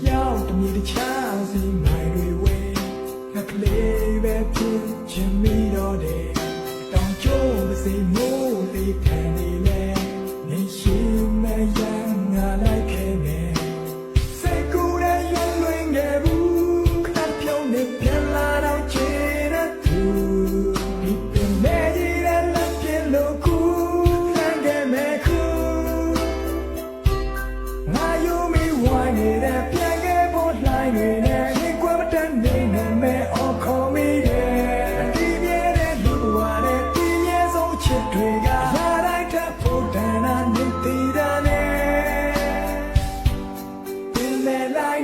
ရောက်တမီတချားစီမိုင်တွေဝဲငါကလေးပဲဖြစ်ချင်မိတော့တယ်တောင်ကျိုးမစိမိုးလေးခံနေလဲနေရှိမရငါလိုက်ခဲ့နေစိတ်ကူးတဲ့ရွှင်လွင်ခဲ့ဘူးခဏပြုံးနေပြန်လာတော့ချေတဲ့သူဒီပင်မဲ့ကြီးတဲ့လက်ပြလို့ကူလမ်းခဲ့မဲ့ခုငါယူမိဝိုင်းနေတဲ့ပြန်ခဲ့ဖို့လှိုင်းနေနဲ့ရင်ကွယ်မတတ်နေနဲ့မဲ့အော်ခေါ်မိတယ်ဒီပြည့်တဲ့လူဝါတဲ့ဒီမြဲဆုံးချစ်တွေကလာလိုက်တဲ့ဖို့တန်တာနေသေးတာနဲ့ပင်မဲ့လိုက်